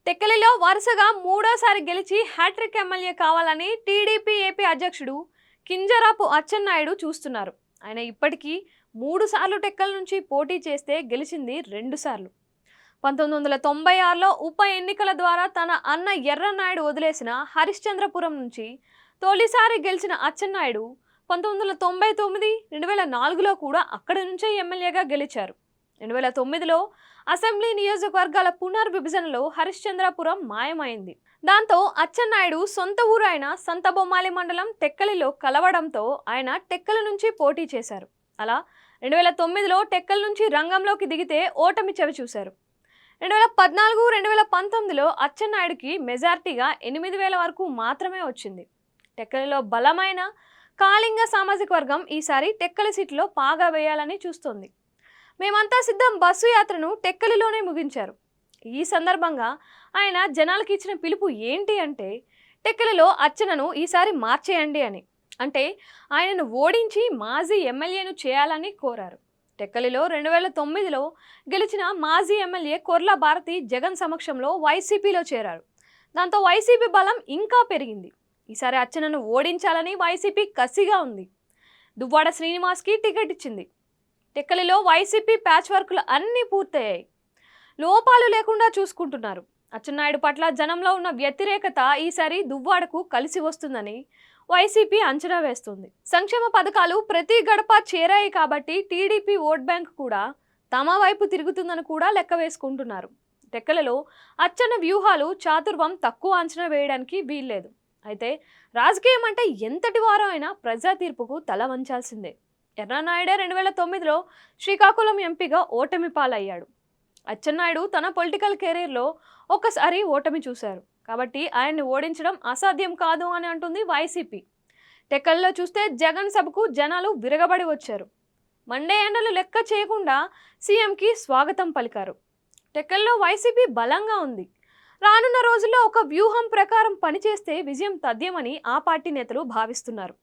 టెక్కలిలో వరుసగా మూడోసారి గెలిచి హ్యాట్రిక్ ఎమ్మెల్యే కావాలని టీడీపీ ఏపీ అధ్యక్షుడు కింజరాపు అచ్చెన్నాయుడు చూస్తున్నారు. ఆయన ఇప్పటికీ 3 సార్లు టెక్కల నుంచి పోటీ చేస్తే గెలిచింది 2 సార్లు. 1996లో ఉప ఎన్నికల ద్వారా తన అన్న ఎర్రన్నాయుడు వదిలేసిన హరిశ్చంద్రపురం నుంచి తొలిసారి గెలిచిన అచ్చెన్నాయుడు 1999, 2004లో కూడా అక్కడి నుంచే ఎమ్మెల్యేగా గెలిచారు. 2009లో అసెంబ్లీ నియోజకవర్గాల పునర్విభజనలో హరిశ్చంద్రపురం మాయమైంది. దాంతో అచ్చెన్నాయుడు సొంత ఊరు అయిన సంతబొమ్మాలి మండలం టెక్కలిలో కలవడంతో ఆయన టెక్కలి నుంచి పోటీ చేశారు. అలా 2009లో టెక్కలి నుంచి రంగంలోకి దిగితే ఓటమి చవిచూశారు. 2014, 2019లో అచ్చెన్నాయుడికి మెజార్టీగా 8,000 వరకు మాత్రమే వచ్చింది. టెక్కలిలో బలమైన కాళింగ సామాజిక వర్గం ఈసారి టెక్కలి సీట్లో పాగా వేయాలని చూస్తోంది. మేమంతా సిద్ధం బస్సు యాత్రను టెక్కలిలోనే ముగించారు. ఈ సందర్భంగా ఆయన జనాలకి ఇచ్చిన పిలుపు ఏంటి అంటే టెక్కలిలో అచ్చెన్నను ఈసారి మార్చేయండి అని. అంటే ఆయనను ఓడించి మాజీ ఎమ్మెల్యేను చేయాలని కోరారు. టెక్కలిలో 2009లో గెలిచిన మాజీ ఎమ్మెల్యే కొర్ల భారతి జగన్ సమక్షంలో వైసీపీలో చేరారు. దాంతో వైసీపీ బలం ఇంకా పెరిగింది. ఈసారి అచ్చెన్నను ఓడించాలని వైసీపీ కసిగా ఉంది. దువ్వాడ శ్రీనివాస్కి టికెట్ ఇచ్చింది. టెక్కలిలో వైసీపీ ప్యాచ్ వర్కులు అన్నీ పూర్తయ్యాయి. లోపాలు లేకుండా చూసుకుంటున్నారు. అచ్చెన్నాయుడు పట్ల జనంలో ఉన్న వ్యతిరేకత ఈసారి దువ్వాడకు కలిసి వస్తుందని వైసీపీ అంచనా వేస్తుంది. సంక్షేమ పథకాలు ప్రతి గడప చేరాయి కాబట్టి టీడీపీ ఓట్ బ్యాంక్ కూడా తమ వైపు తిరుగుతుందని కూడా లెక్క వేసుకుంటున్నారు. టెక్కలలో అచ్చెన్న వ్యూహాలు చాతుర్వం తక్కువ అంచనా వేయడానికి వీల్లేదు. అయితే రాజకీయం అంటే ఎంతటి వారో అయినా ప్రజా తీర్పుకు తల వంచాల్సిందే. ఎర్రన్నాయుడే 2009లో శ్రీకాకుళం ఎంపీగా ఓటమి పాలయ్యాడు. అచ్చెన్నాయుడు తన పొలిటికల్ కెరీర్లో ఒకసారి ఓటమి చూశారు కాబట్టి ఆయన్ని ఓడించడం అసాధ్యం కాదు అని అంటుంది వైసీపీ. టెక్కల్లో చూస్తే జగన్ సభకు జనాలు విరగబడి వచ్చారు. మండే ఎండలు లెక్క చేయకుండా సీఎంకి స్వాగతం పలికారు. టెక్కల్లో వైసీపీ బలంగా ఉంది. రానున్న రోజుల్లో ఒక వ్యూహం ప్రకారం పనిచేస్తే విజయం తథ్యమని ఆ పార్టీ నేతలు భావిస్తున్నారు.